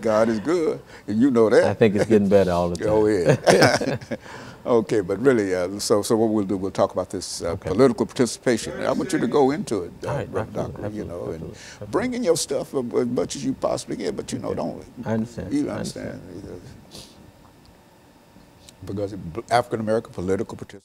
God is good, and you know that. I think it's getting better all the time. Oh, yeah. Okay, but really, so what we'll do, we'll talk about this political participation. And I want you to go into it, Brother Dockery, you know, and bring in your stuff as much as you possibly can, but, you know, don't. I understand. You understand. Because African-American political participation.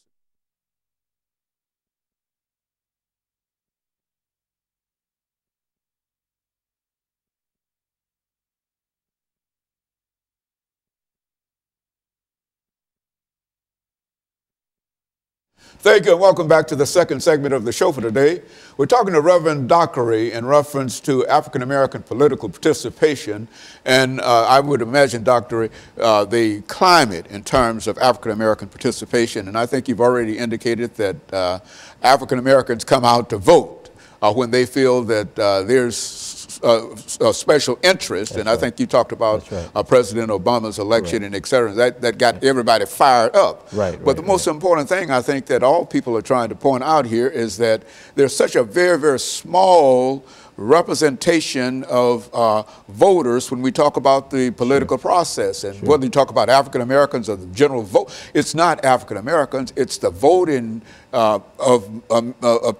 Thank you, and welcome back to the second segment of the show for today. We're talking to Reverend Dockery in reference to African-American political participation, and I would imagine, Dockery, the climate in terms of African-American participation, and I think you've already indicated that African-Americans come out to vote when they feel that there's a special interest. That's and I think you talked about President Obama's election and et cetera. That got everybody fired up. But the most important thing I think that all people are trying to point out here is that there's such a very, very small representation of voters when we talk about the political process. And whether you talk about African Americans or the general vote, it's not African Americans, it's the voting of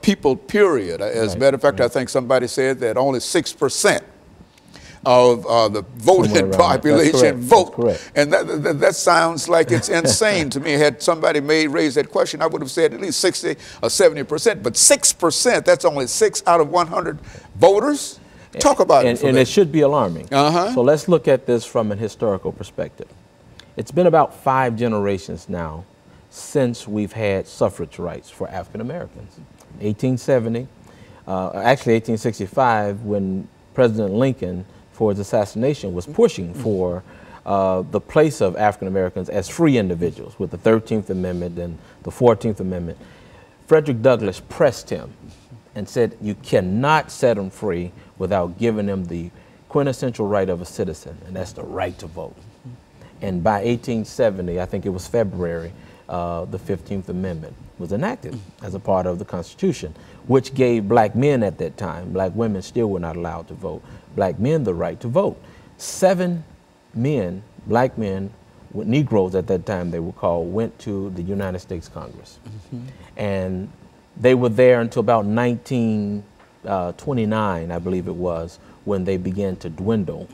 people, period. As a matter of fact, I think somebody said that only 6% of the voting population vote. And that sounds like it's insane to me. Had somebody raised that question, I would have said at least 60 or 70%. But 6%, that's only 6 out of 100 voters? Talk about it. And it should be alarming. So let's look at this from a historical perspective. It's been about 5 generations now since we've had suffrage rights for African Americans. 1870, actually 1865, when President Lincoln, for his assassination, was pushing for the place of African Americans as free individuals with the 13th Amendment and the 14th Amendment. Frederick Douglass pressed him and said, you cannot set them free without giving them the quintessential right of a citizen, and that's the right to vote. And by 1870, I think it was February, the 15th Amendment was enacted as a part of the Constitution, which gave black men at that time, black women still were not allowed to vote, black men the right to vote. 7 men, black men, Negroes at that time they were called, went to the United States Congress. And they were there until about 1929, I believe it was, when they began to dwindle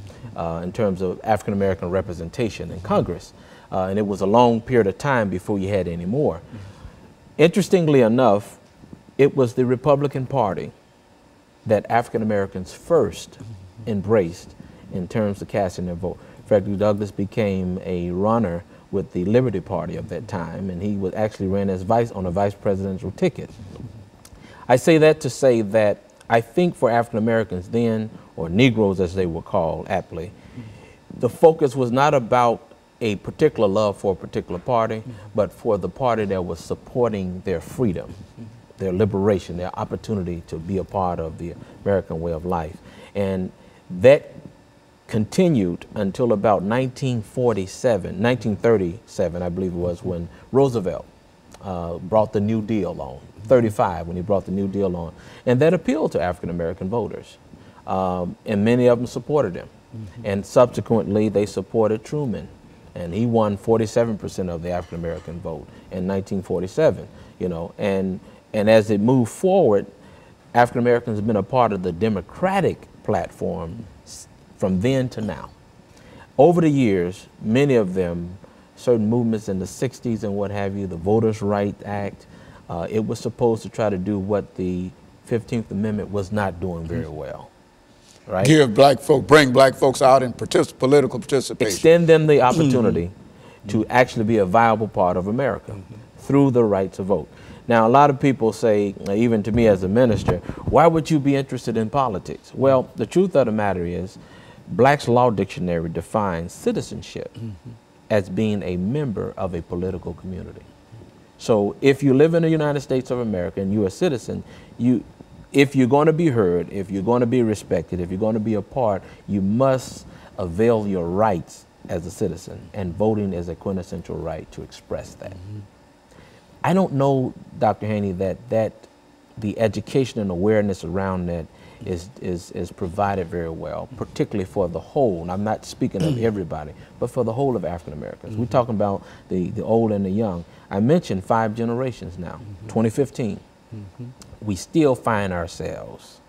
in terms of African American representation in Congress. And it was a long period of time before you had any more. Interestingly enough, it was the Republican Party that African Americans first embraced in terms of casting their vote. Frederick Douglass became a runner with the Liberty Party of that time, and he was actually ran as on a vice presidential ticket. I say that to say that I think for African Americans then, or Negroes as they were called aptly, the focus was not about a particular love for a particular party, but for the party that was supporting their freedom, their liberation, their opportunity to be a part of the American way of life. And that continued until about 1937, I believe it was, when Roosevelt brought the New Deal on, 35 when he brought the New Deal on. And that appealed to African American voters. And many of them supported him. And subsequently they supported Truman. And he won 47% of the African American vote in 1947, you know. And as it moved forward, African Americans have been a part of the Democratic platform from then to now. Over the years, many of them, certain movements in the 60s and what have you, the Voters' Rights Act, it was supposed to try to do what the 15th Amendment was not doing very well. Right? Give black folk, bring black folks out in political participation. Extend them the opportunity to actually be a viable part of America through the right to vote. Now, a lot of people say, even to me as a minister, why would you be interested in politics? Well, the truth of the matter is, Black's Law Dictionary defines citizenship as being a member of a political community. So if you live in the United States of America and you're a citizen, if you're going to be heard, if you're going to be respected, if you're going to be a part, you must avail your rights as a citizen, and voting is a quintessential right to express that. I don't know, Dr. Haney, that the education and awareness around that is provided very well, particularly for the whole. And I'm not speaking of everybody, but for the whole of African Americans. We're talking about the old and the young. I mentioned 5 generations now, 2015. We still find ourselves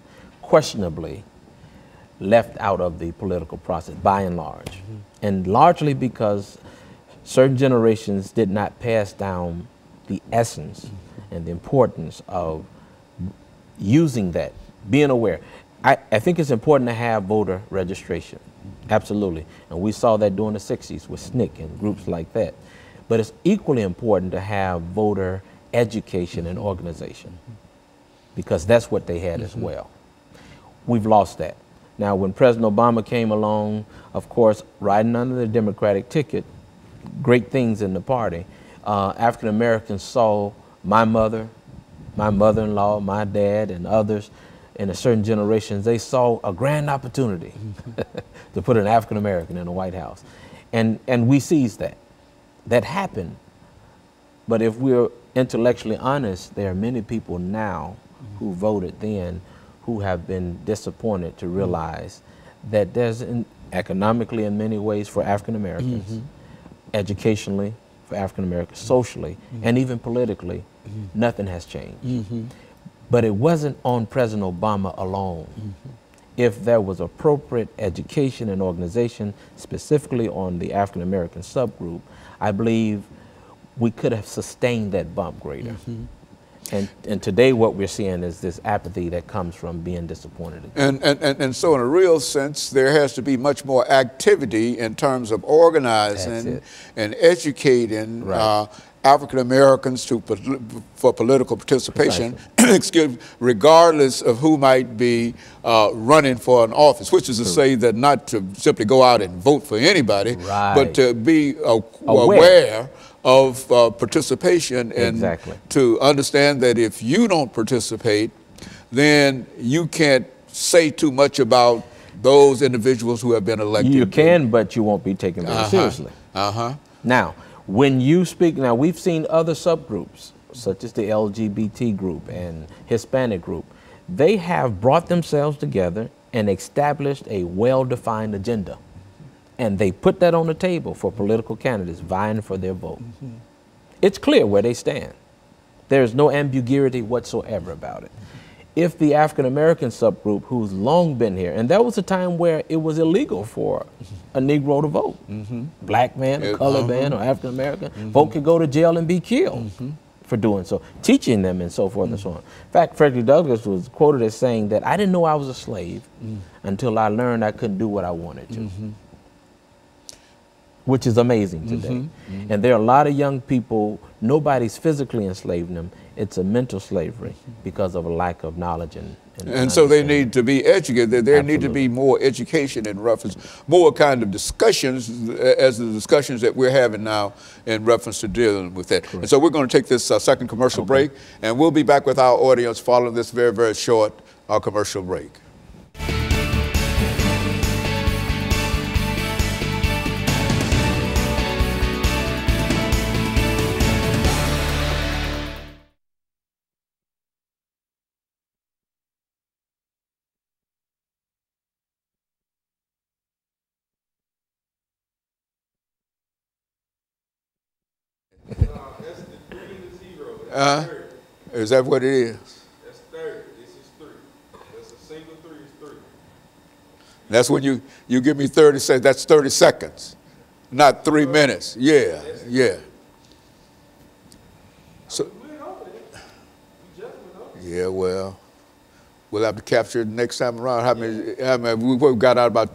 questionably left out of the political process, by and large. And largely because certain generations did not pass down the essence and the importance of using that, being aware. I think it's important to have voter registration, absolutely. And we saw that during the 60s with SNCC and groups like that. But it's equally important to have voter education and organization, because that's what they had as well. We've lost that. Now, when President Obama came along, of course, riding under the Democratic ticket, great things in the party, African Americans saw my mother, my mother-in-law, my dad, and others in a certain generations, they saw a grand opportunity to put an African American in the White House. And we seized that. That happened. But if we're intellectually honest, there are many people now who voted then who have been disappointed to realize that there's, economically in many ways for African Americans, educationally for African Americans, socially, and even politically, nothing has changed. But it wasn't on President Obama alone. If there was appropriate education and organization, specifically on the African American subgroup, I believe we could have sustained that bump greater. And today what we're seeing is this apathy that comes from being disappointed. And so in a real sense, there has to be much more activity in terms of organizing and educating African Americans for political participation, excuse me, regardless of who might be running for an office, which is to say that not to simply go out and vote for anybody, but to be aware of participation and to understand that if you don't participate, then you can't say too much about those individuals who have been elected. You can, but you won't be taken very seriously. Now, when you speak, now we've seen other subgroups, such as the LGBT group and Hispanic group. They have brought themselves together and established a well-defined agenda. And they put that on the table for political candidates vying for their vote. It's clear where they stand. There's no ambiguity whatsoever about it. If the African American subgroup, who's long been here, and there was a time where it was illegal for a Negro to vote, black man, or colored man, or African American, vote could go to jail and be killed for doing so, teaching them and so forth and so on. In fact, Frederick Douglass was quoted as saying that I didn't know I was a slave until I learned I couldn't do what I wanted to. Which is amazing today. And there are a lot of young people, nobody's physically enslaving them. It's a mental slavery because of a lack of knowledge and so they need to be educated. There need to be more education in reference, more kind of discussions as the discussions that we're having now in reference to dealing with that. And so we're going to take this second commercial break, and we'll be back with our audience following this very, very short commercial break. Is that what it is? That's third. This is 3. That's a single 3 is 3. That's when you give me 30 seconds. That's 30 seconds, not 3 minutes. Yeah, yeah. So, yeah, well, we'll have to capture it next time around. How many we got out about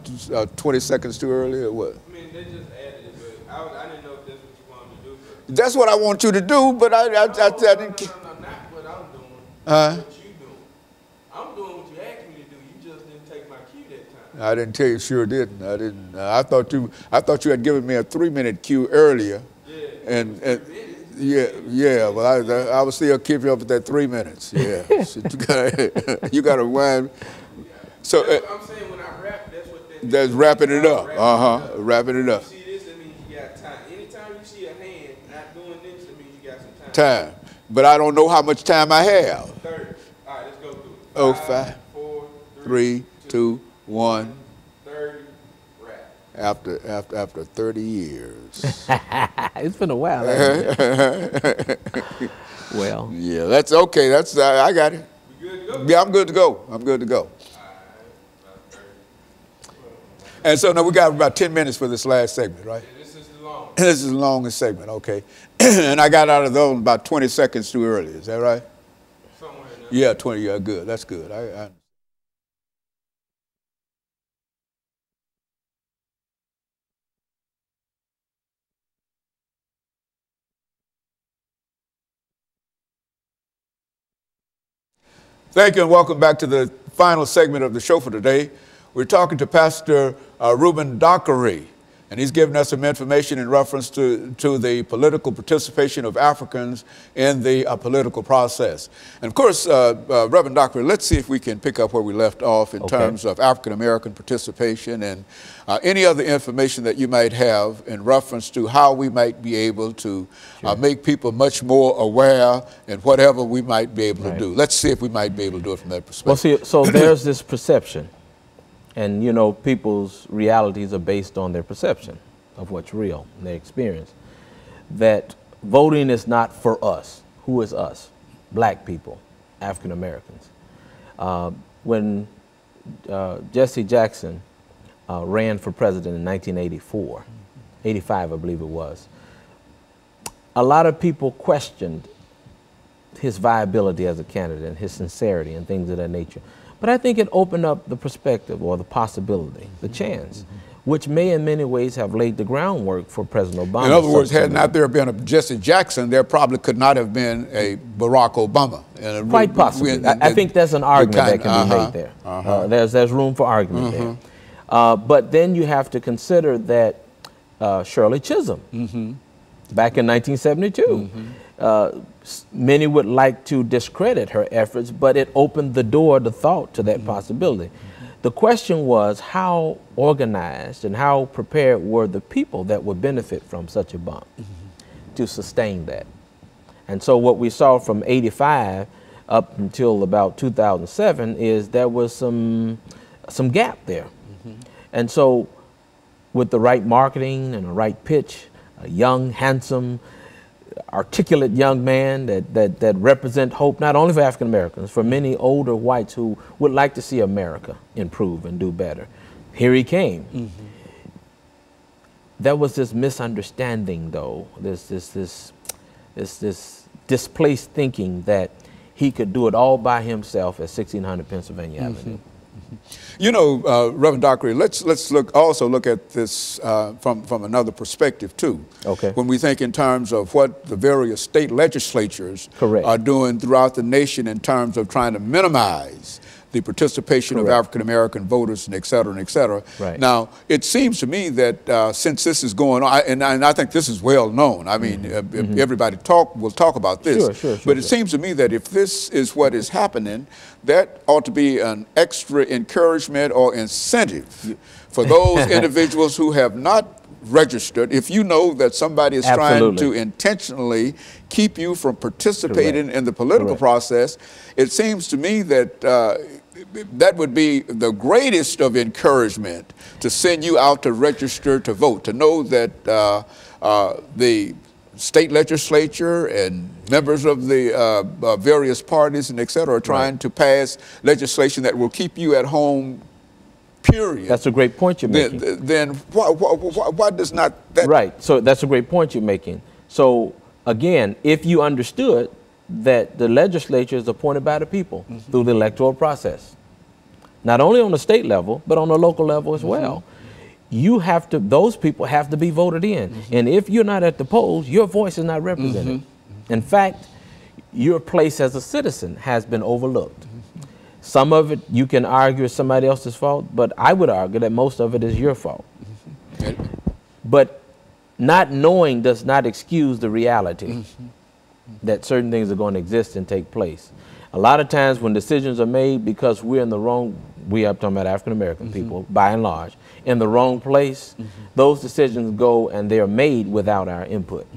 20 seconds too early or what? I mean, they just added it, but I didn't know if that's what you wanted to do. That's what I want you to do, but I didn't. No, not what I'm doing. What you doing? I'm doing what you asked me to do. You just didn't take my cue that time. I didn't tell you. Sure didn't. I didn't. I thought you had given me a 3-minute cue earlier. Yeah. And yeah. Well, I was still keeping up with that 3 minutes. Yeah. So you got to wind. So that's what I'm saying when I rap. That's what that. That's wrapping it up. Wrapping it up. You see this? That means you got time. Anytime you see a hand not doing this, that means you got some time. But I don't know how much time I have. 30. All right, let's go through it. 5, 4, 3, 2, 1. 30, wrap. After 30 years. It's been a while. Hasn't it? Well. Yeah, that's okay. That's I got it. You good to go? Yeah, I'm good to go. I'm good to go. And so now we got about 10 minutes for this last segment, right? Yeah, this is the longest. This is the longest segment, okay. And I got out of those about 20 seconds too early. Is that right? Somewhere in there. Yeah, 20. Yeah, good. That's good. I Thank you and welcome back to the final segment of the show for today. We're talking to Pastor RDockery, and he's giving us some information in reference to the political participation of Africans in the political process. And of course, Reverend Dockery, let's see if we can pick up where we left off in terms of African American participation and any other information that you might have in reference to how we might be able to make people much more aware in whatever we might be able to do. Let's see if we might be able to do it from that perspective. Well, see, so there's this perception. And, you know, people's realities are based on their perception of what's real, and their experience. That voting is not for us. Who is us? Black people, African Americans. When Jesse Jackson ran for president in 1984, 85 I believe it was, a lot of people questioned his viability as a candidate and his sincerity and things of that nature. But I think it opened up the perspective or the possibility, the chance, which may in many ways have laid the groundwork for President Obama. In other words, had not there been a Jesse Jackson, there probably could not have been a Barack Obama. Quite possibly. I think there's an argument that can be made there. There's room for argument there. But then you have to consider that Shirley Chisholm, back in 1972, many would like to discredit her efforts, but it opened the door to thought to that possibility. The question was how organized and how prepared were the people that would benefit from such a bump to sustain that. And so what we saw from 85 up until about 2007 is there was some gap there. And so with the right marketing and the right pitch, a young, handsome, articulate young man that represent hope not only for African Americans, for many older whites who would like to see America improve and do better. Here he came. There was this misunderstanding, though, this displaced thinking that he could do it all by himself at 1600 Pennsylvania Avenue. You know, Reverend Dockery, let's also look at this from another perspective too. Okay. When we think in terms of what the various state legislatures are doing throughout the nation in terms of trying to minimize the participation of African American voters, and et cetera, and et cetera. Now, it seems to me that since this is going on, and I think this is well known. I mean, everybody will talk about this. But it seems to me that if this is what is happening, that ought to be an extra encouragement or incentive for those individuals who have not registered. If you know that somebody is trying to intentionally keep you from participating in the political process, it seems to me that that would be the greatest of encouragement to send you out to register to vote, to know that the state legislature and members of the various parties and et cetera are trying to pass legislation that will keep you at home, period. That's a great point you're making. Then why does not that... Right, so that's a great point you're making. So again, if you understood that the legislature is appointed by the people through the electoral process, not only on the state level, but on the local level as well, you have to, those people have to be voted in. And if you're not at the polls, your voice is not represented. In fact, your place as a citizen has been overlooked. Some of it you can argue is somebody else's fault, but I would argue that most of it is your fault. But not knowing does not excuse the reality that certain things are going to exist and take place. A lot of times when decisions are made because we're in the wrong, we are talking about African American people by and large, in the wrong place, those decisions go and they're made without our input.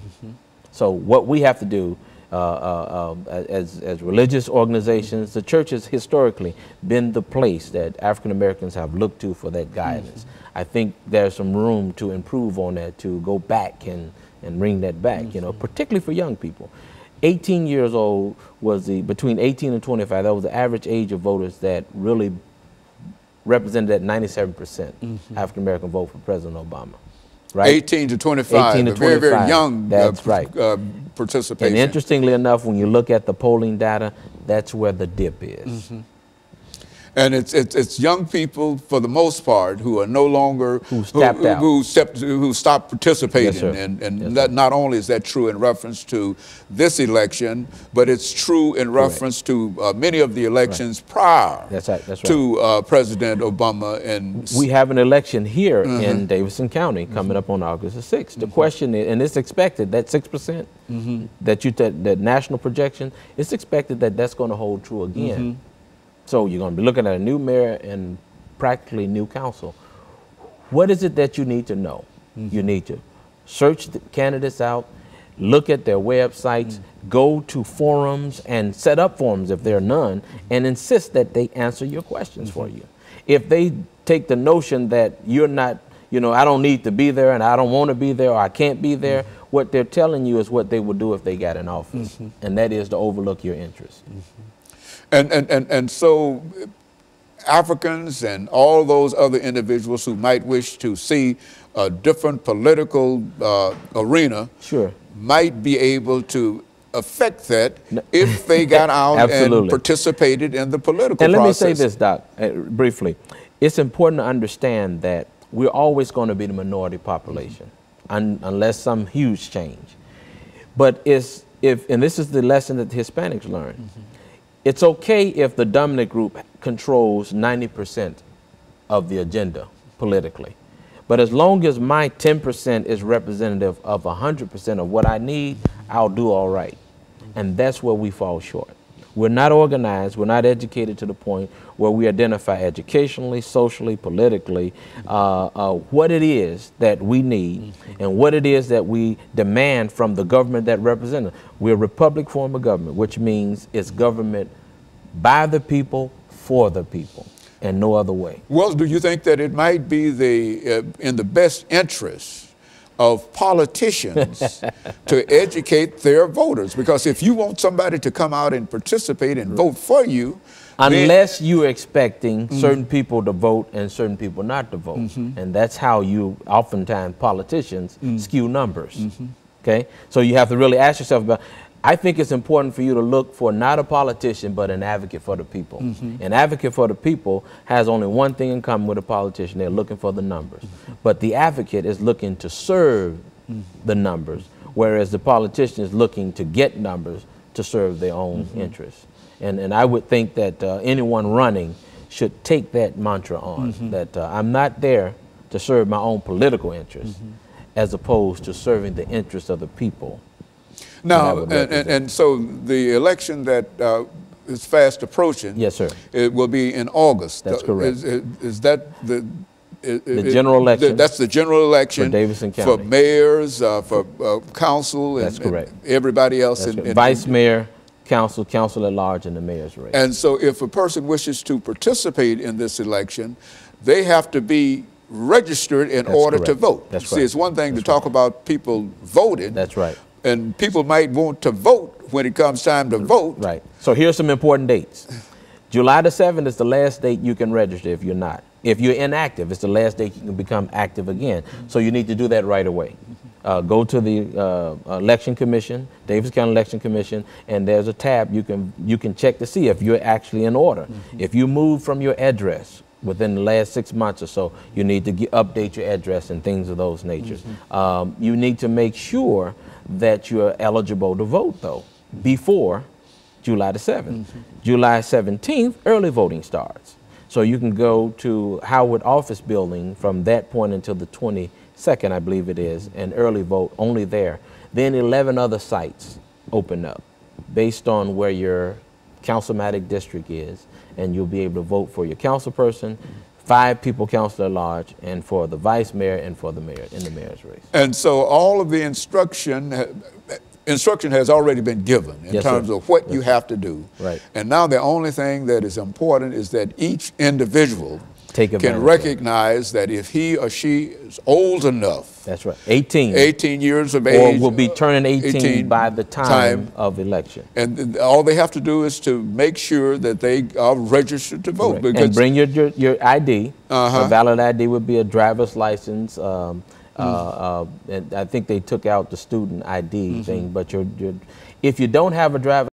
So what we have to do as religious organizations, the church has historically been the place that African Americans have looked to for that guidance. I think there's some room to improve on that, to go back and bring that back, you know, particularly for young people. 18 years old was between 18 and 25, that was the average age of voters that really represented that 97% African American vote for President Obama. Right? 18 to 25, 18 to 25. Very, very young that's right. Participation. And interestingly enough, when you look at the polling data, that's where the dip is. And it's young people, for the most part, who are no longer who stopped participating. Yes, and not only is that true in reference to this election, but it's true in reference to many of the elections prior to President Obama. And we have an election here in Davidson County coming up on August the 6th. The question is, and it's expected that 6% that national projection, it's expected that that's going to hold true again. So you're going to be looking at a new mayor and practically new council. What is it that you need to know? You need to search the candidates out, look at their websites, go to forums and set up forums if there are none, and insist that they answer your questions for you. If they take the notion that you're not, you know, I don't need to be there and I don't want to be there or I can't be there, what they're telling you is what they would do if they got in office, and that is to overlook your interests. And so Africans and all those other individuals who might wish to see a different political arena might be able to affect that if they got out and participated in the political process. And let me say this, Doc, briefly. It's important to understand that we're always going to be the minority population unless some huge change. But and this is the lesson that the Hispanics learned. It's okay if the dominant group controls 90% of the agenda politically. But as long as my 10% is representative of 100% of what I need, I'll do all right. And that's where we fall short. We're not organized, we're not educated to the point where we identify educationally, socially, politically, what it is that we need and what it is that we demand from the government that represents us. We're a republic form of government, which means it's government by the people, for the people, and no other way. Well, do you think that it might be in the best interest of politicians to educate their voters? Because if you want somebody to come out and participate and vote for you, unless you're expecting certain people to vote and certain people not to vote. And that's how oftentimes politicians skew numbers. Okay? So you have to really ask yourself about, I think it's important for you to look for not a politician, but an advocate for the people. An advocate for the people has only one thing in common with a politician. They're looking for the numbers. But the advocate is looking to serve the numbers, whereas the politician is looking to get numbers to serve their own interests. And I would think that anyone running should take that mantra on, that I'm not there to serve my own political interests, as opposed to serving the interests of the people. Now, and so the election that is fast approaching, yes, sir, it will be in August. That's correct. Is that the general election? That's the general election for Davidson County, for mayors, for council, and everybody else. Vice mayor, council at large, and the mayor's race. And so if a person wishes to participate in this election, they have to be registered in order to vote. That's See, it's one thing to talk about people voting. That's right. And people might want to vote when it comes time to vote. Right. So here's some important dates. July the 7th is the last date you can register if you're not. If you're inactive, it's the last date you can become active again. So you need to do that right away. Go to the Election Commission, Davis County Election Commission, and there's a tab you can check to see if you're actually in order. If you move from your address within the last 6 months or so, you need to update your address and things of those natures. You need to make sure that you're eligible to vote, though, before July the 7th. July 17th, early voting starts. So you can go to Howard Office Building from that point until the 22nd, I believe it is, and early vote only there. Then 11 other sites open up based on where your councilmatic district is, and you'll be able to vote for your council person, 5 people council at large, and for the vice mayor and for the mayor in the mayor's race. And so all of the instruction instruction has already been given in terms of what you have to do. Right. And now the only thing that is important is that each individual can recognize that if he or she is old enough. That's right. 18. 18 years of age. Or will be turning 18 by the time of election. And all they have to do is to make sure that they are registered to vote. Correct. And bring your ID. A valid ID would be a driver's license. And I think they took out the student ID thing. But if you don't have a driver's